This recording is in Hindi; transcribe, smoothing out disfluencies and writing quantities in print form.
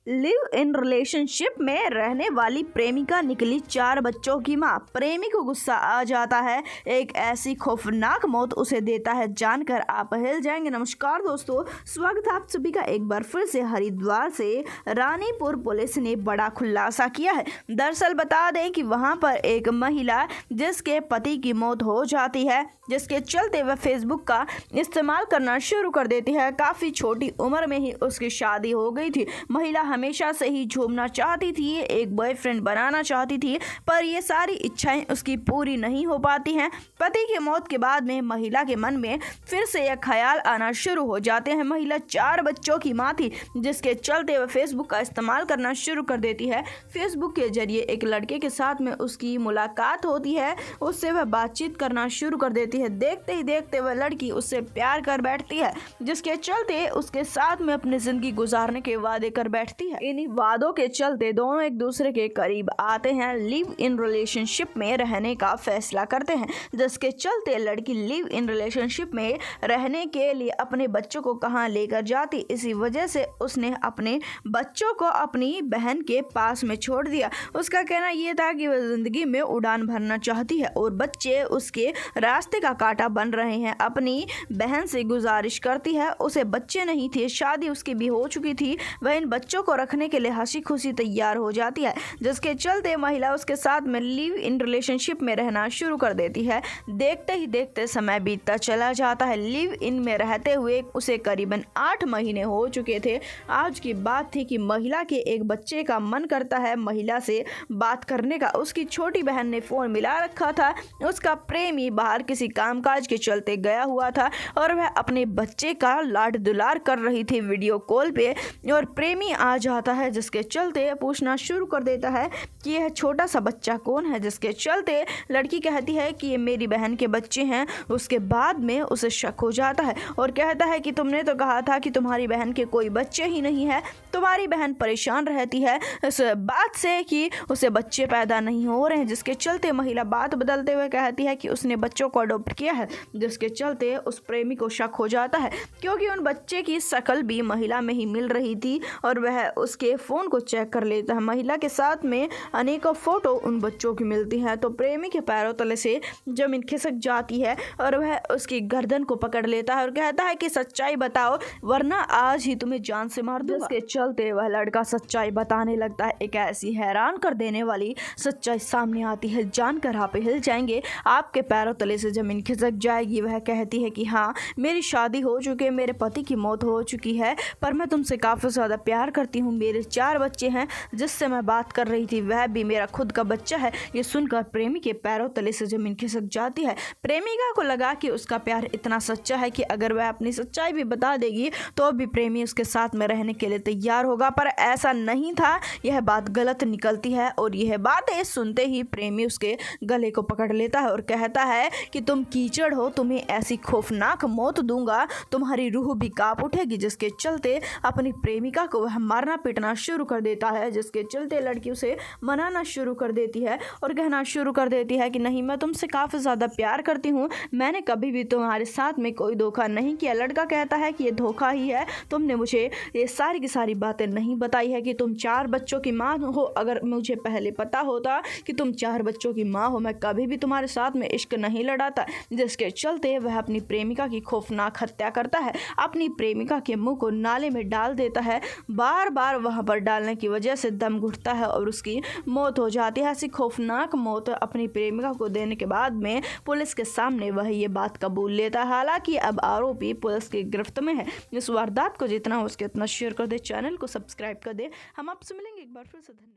लिव इन रिलेशनशिप में रहने वाली प्रेमिका निकली 4 बच्चों की मां। प्रेमी को गुस्सा आ जाता है, एक ऐसी खौफनाक मौत उसे देता है, जानकर आप हिल जाएंगे। नमस्कार दोस्तों, स्वागत है आप सभी का एक बार फिर से। हरिद्वार से रानीपुर पुलिस ने बड़ा खुलासा किया है। दरअसल बता दें कि वहां पर एक महिला जिसके पति की मौत हो जाती है, जिसके चलते वह फेसबुक का इस्तेमाल करना शुरू कर देती है। काफ़ी छोटी उम्र में ही उसकी शादी हो गई थी। महिला हमेशा से ही झूमना चाहती थी, एक बॉयफ्रेंड बनाना चाहती थी, पर ये सारी इच्छाएं उसकी पूरी नहीं हो पाती हैं। पति की मौत के बाद में महिला के मन में फिर से यह ख्याल आना शुरू हो जाते हैं। महिला 4 बच्चों की मां थी, जिसके चलते वह फेसबुक का इस्तेमाल करना शुरू कर देती है। फेसबुक के जरिए एक लड़के के साथ में उसकी मुलाकात होती है, उससे वह बातचीत करना शुरू कर देती है। देखते ही देखते वह लड़की उससे प्यार कर बैठती है, जिसके चलते उसके साथ में अपनी जिंदगी गुजारने के वादे कर बैठती है। इन्हीं वादों के चलते दोनों एक दूसरे के करीब आते हैं, लिव इन रिलेशनशिप में रहने का फैसला करते हैं, जिसके चलते लड़की लिव इन रिलेशनशिप में रहने के लिए अपने बच्चों को कहां लेकर जाती। इसी वजह से उसने अपने बच्चों को अपनी बहन के पास में छोड़ दिया। उसका कहना यह था कि वह जिंदगी में उड़ान भरना चाहती है और बच्चे उसके रास्ते का कांटा बन रहे हैं। अपनी बहन से गुजारिश करती है, उसे बच्चे नहीं थे, शादी उसकी भी हो चुकी थी, वह इन बच्चों को रखने के लिए हंसी खुशी तैयार हो जाती है, जिसके चलते महिला उसके साथ में लिव इन रिलेशनशिप में रहना शुरू कर देती है। देखते ही देखते समय बीतता चला जाता है। लिव इन में रहते हुए उसे करीबन 8 महीने हो चुके थे। आज की बात थी कि महिला के एक बच्चे का मन करता है महिला से बात करने का। उसकी छोटी बहन ने फोन मिला रखा था, उसका प्रेमी बाहर किसी कामकाज के चलते गया हुआ था और वह अपने बच्चे का लाड दुलार कर रही थी वीडियो कॉल पे, और प्रेमी आ जाता है, जिसके चलते पूछना शुरू कर देता है कि यह छोटा सा बच्चा कौन है। जिसके चलते लड़की कहती है कि ये मेरी बहन के बच्चे हैं। उसके बाद में उसे शक हो जाता है और कहता है कि तुमने तो कहा था कि तुम्हारी बहन के कोई बच्चे ही नहीं है। तुम्हारी बहन परेशान रहती है इस बात से कि उसे बच्चे पैदा नहीं हो रहे हैं। जिसके चलते महिला बात बदलते हुए कहती है कि उसने बच्चों को अडॉप्ट किया है। जिसके चलते उस प्रेमी को शक हो जाता है, क्योंकि उन बच्चे की शक्ल भी महिला में ही मिल रही थी और वह उसके फ़ोन को चेक कर लेता है। महिला के साथ में अनेकों फ़ोटो उन बच्चों की मिलती हैं, तो प्रेमी के पैरों तले से ज़मीन खिसक जाती है और वह उसकी गर्दन को पकड़ लेता है और कहता है कि सच्चाई बताओ, वरना आज ही तुम्हें जान से मार दूंगा। इसके चलते वह लड़का सच्चाई बताने लगता है। एक ऐसी हैरान कर देने वाली सच्चाई सामने आती है, जानकर आप हिल जाएंगे, आपके पैरों तले से ज़मीन खिसक जाएगी। वह कहती है कि हाँ, मेरी शादी हो चुकी है, मेरे पति की मौत हो चुकी है, पर मैं तुमसे काफ़ी ज़्यादा प्यार करती हूँ। मेरे 4 बच्चे हैं, जिससे मैं बात कर रही थी वह भी मेरा खुद का बच्चा है। ये सुनकर प्रेमी के पैरों तले से ज़मीन खिसक जाती है। प्रेमिका को लगा कि उसका प्यार इतना सच्चा है कि अगर वह अपनी सच्चाई भी बता देगी तो भी प्रेमी उसके साथ में रहने के लिए तैयार होगा, पर ऐसा नहीं था। यह बात गलत निकलती है और यह बातें सुनते ही प्रेमी उसके गले को पकड़ लेता है और कहता है कि तुम कीचड़ हो, तुम्हें ऐसी खौफनाक मौत दूंगा, तुम्हारी रूह भी कांप उठेगी। जिसके चलते अपनी प्रेमिका को वह मारना पीटना शुरू कर देता है, जिसके चलते लड़की उसे मनाना शुरू कर देती है और कहना शुरू कर देती है कि नहीं, मैं तुमसे काफ़ी ज़्यादा प्यार करती हूँ, मैंने कभी भी तुम्हारे साथ में कोई धोखा नहीं किया। लड़का कहता है कि ये धोखा ही है, तुमने मुझे ये सारी की सारी बातें नहीं बताई है कि तुम 4 बच्चों की माँ हो। अगर मुझे पहले पता होता कि तुम 4 बच्चों की माँ हो, मैं कभी भी तुम्हारे साथ में इश्क नहीं लड़ाता। जिसके चलते वह अपनी प्रेमिका की खौफनाक हत्या करता है, अपनी प्रेमिका के मुंह को नाले में डाल देता है। बार बार वहां पर डालने की वजह से दम घुटता है और उसकी मौत हो जाती है। ऐसी खौफनाक मौत अपनी प्रेमिका को देने के बाद में पुलिस के सामने वह ये बात कबूल लेता है। हालांकि अब आरोपी पुलिस की गिरफ्त में है। इस वारदात को जितना हो सके उतना शेयर कर दे, चैनल को सब्सक्राइब कर दे। हम आपसे मिलेंगे एक बार फिर से। धन्यवाद।